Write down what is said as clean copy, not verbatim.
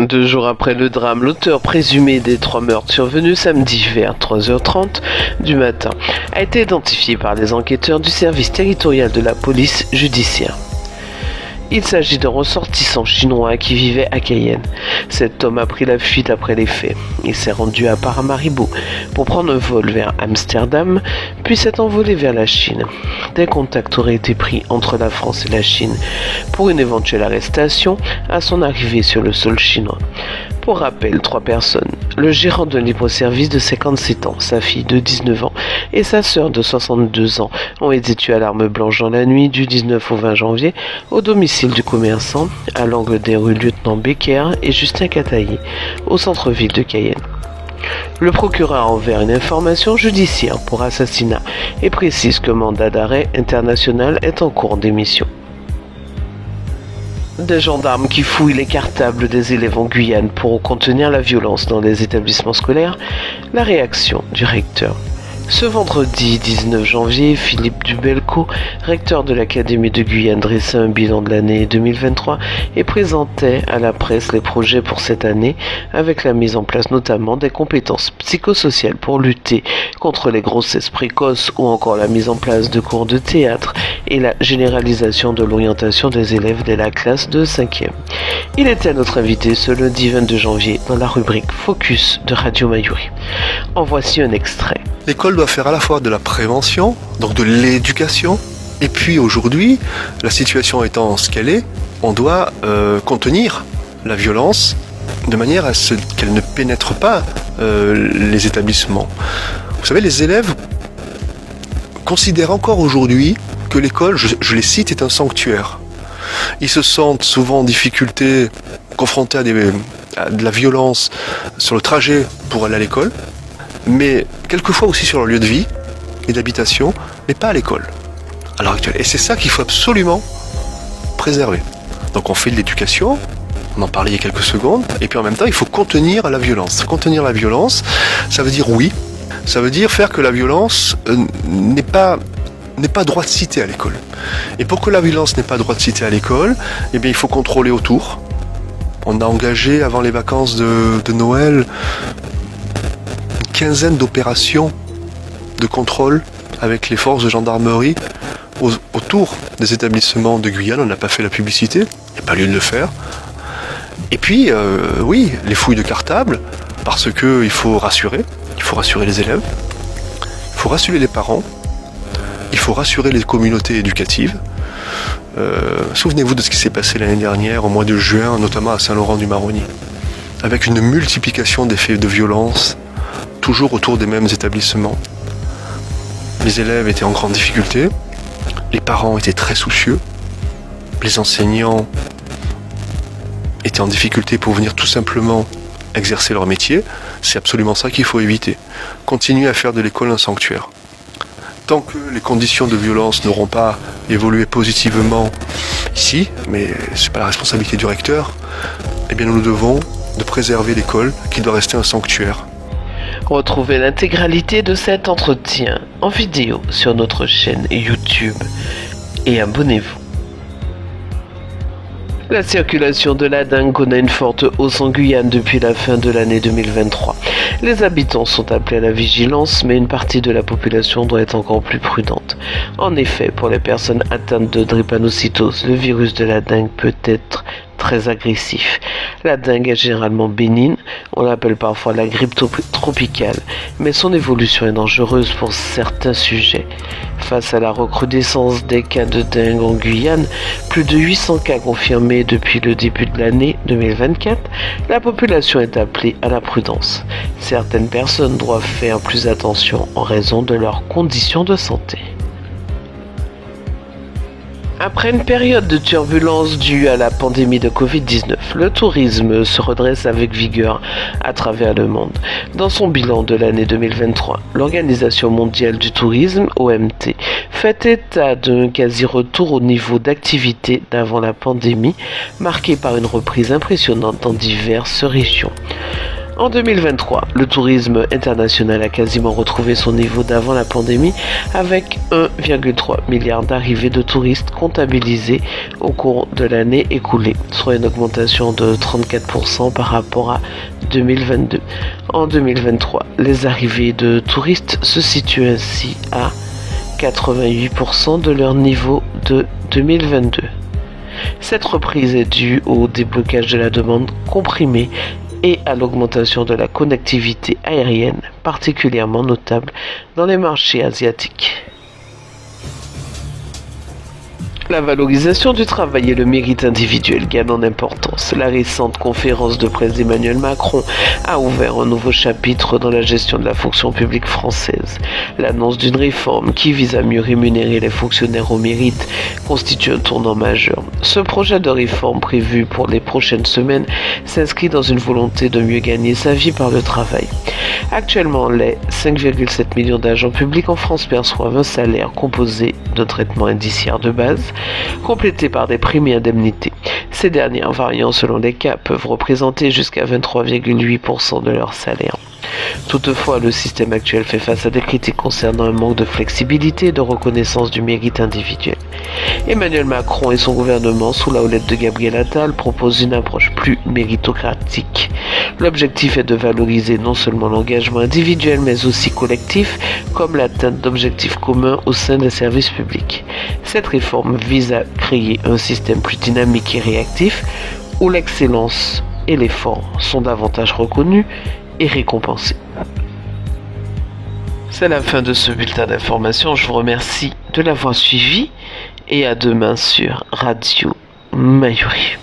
2 jours après le drame, l'auteur présumé des 3 meurtres survenus samedi vers 3h30 du matin a été identifié par les enquêteurs du service territorial de la police judiciaire. Il s'agit d'un ressortissant chinois qui vivait à Cayenne. Cet homme a pris la fuite après les faits. Il s'est rendu à Paramaribo pour prendre un vol vers Amsterdam, puis s'est envolé vers la Chine. Des contacts auraient été pris entre la France et la Chine pour une éventuelle arrestation à son arrivée sur le sol chinois. Pour rappel, 3 personnes, le gérant d'un libre-service de 57 ans, sa fille de 19 ans et sa sœur de 62 ans ont été tués à l'arme blanche dans la nuit du 19 au 20 janvier au domicile du commerçant à l'angle des rues Lieutenant Becker et Justin Cataillé au centre-ville de Cayenne. Le procureur a ouvert une information judiciaire pour assassinat et précise que mandat d'arrêt international est en cours d'émission. Des gendarmes qui fouillent les cartables des élèves en Guyane pour contenir la violence dans les établissements scolaires, la réaction du recteur. Ce vendredi 19 janvier, Philippe Dubelco, recteur de l'Académie de Guyane, dressait un bilan de l'année 2023 et présentait à la presse les projets pour cette année, avec la mise en place notamment des compétences psychosociales pour lutter contre les grossesses précoces ou encore la mise en place de cours de théâtre et la généralisation de l'orientation des élèves dès la classe de 5e. Il était notre invité ce lundi 22 janvier dans la rubrique Focus de Radio Mayuri. En voici un extrait. L'école doit faire à la fois de la prévention, donc de l'éducation, et puis aujourd'hui, la situation étant ce qu'elle est, on doit contenir la violence de manière à ce qu'elle ne pénètre pas les établissements. Vous savez, les élèves considèrent encore aujourd'hui que l'école, je les cite, est un sanctuaire. Ils se sentent souvent en difficulté, confrontés à de la violence sur le trajet pour aller à l'école, mais quelquefois aussi sur leur lieu de vie et d'habitation, mais pas à l'école, à l'heure actuelle. Et c'est ça qu'il faut absolument préserver. Donc on fait de l'éducation, on en parlait il y a quelques secondes, et puis en même temps il faut contenir la violence. Contenir la violence, ça veut dire oui, ça veut dire faire que la violence n'est pas droit de cité à l'école. Et pour que la violence n'ait pas droit de cité à l'école, eh bien il faut contrôler autour. On a engagé avant les vacances de Noël quinzaine d'opérations de contrôle avec les forces de gendarmerie autour des établissements de Guyane. On n'a pas fait la publicité, il n'y a pas lieu de le faire. Et puis, oui, les fouilles de cartables, parce qu'il faut rassurer les élèves, il faut rassurer les parents, il faut rassurer les communautés éducatives. Souvenez-vous de ce qui s'est passé l'année dernière, au mois de juin, notamment à Saint-Laurent-du-Maroni, avec une multiplication des faits de violence, toujours autour des mêmes établissements. Les élèves étaient en grande difficulté, les parents étaient très soucieux, les enseignants étaient en difficulté pour venir tout simplement exercer leur métier. C'est absolument ça qu'il faut éviter. Continuer à faire de l'école un sanctuaire. Tant que les conditions de violence n'auront pas évolué positivement ici, mais ce n'est pas la responsabilité du recteur, eh bien nous devons de préserver l'école qui doit rester un sanctuaire. Retrouvez l'intégralité de cet entretien en vidéo sur notre chaîne YouTube et abonnez-vous. La circulation de la dengue connaît une forte hausse en Guyane depuis la fin de l'année 2023. Les habitants sont appelés à la vigilance, mais une partie de la population doit être encore plus prudente. En effet, pour les personnes atteintes de drépanocytose, le virus de la dengue peut être très agressif. La dengue est généralement bénigne, on l'appelle parfois la grippe tropicale, mais son évolution est dangereuse pour certains sujets. Face à la recrudescence des cas de dengue en Guyane, plus de 800 cas confirmés depuis le début de l'année 2024, la population est appelée à la prudence. Certaines personnes doivent faire plus attention en raison de leurs conditions de santé. Après une période de turbulence due à la pandémie de Covid-19, le tourisme se redresse avec vigueur à travers le monde. Dans son bilan de l'année 2023, l'Organisation mondiale du tourisme, OMT, fait état d'un quasi-retour au niveau d'activité d'avant la pandémie, marqué par une reprise impressionnante dans diverses régions. En 2023, le tourisme international a quasiment retrouvé son niveau d'avant la pandémie avec 1,3 milliard d'arrivées de touristes comptabilisées au cours de l'année écoulée, soit une augmentation de 34% par rapport à 2022. En 2023, les arrivées de touristes se situent ainsi à 88% de leur niveau de 2022. Cette reprise est due au déblocage de la demande comprimée et à l'augmentation de la connectivité aérienne, particulièrement notable dans les marchés asiatiques. La valorisation du travail et le mérite individuel gagnent en importance. La récente conférence de presse d'Emmanuel Macron a ouvert un nouveau chapitre dans la gestion de la fonction publique française. L'annonce d'une réforme qui vise à mieux rémunérer les fonctionnaires au mérite constitue un tournant majeur. Ce projet de réforme prévu pour les prochaines semaines s'inscrit dans une volonté de mieux gagner sa vie par le travail. Actuellement, les 5,7 millions d'agents publics en France perçoivent un salaire composé d'un traitement indiciaire de base, complété par des primes et indemnités. Ces dernières, variant selon les cas, peuvent représenter jusqu'à 23,8% de leur salaire. Toutefois, le système actuel fait face à des critiques concernant un manque de flexibilité et de reconnaissance du mérite individuel. Emmanuel Macron et son gouvernement, sous la houlette de Gabriel Attal, proposent une approche plus méritocratique. L'objectif est de valoriser non seulement l'engagement individuel, mais aussi collectif, comme l'atteinte d'objectifs communs au sein des services publics. Cette réforme vise à créer un système plus dynamique et réactif, où l'excellence et l'effort sont davantage reconnus et récompensés. C'est la fin de ce bulletin d'information. Je vous remercie de l'avoir suivi et à demain sur Radio Mayuri.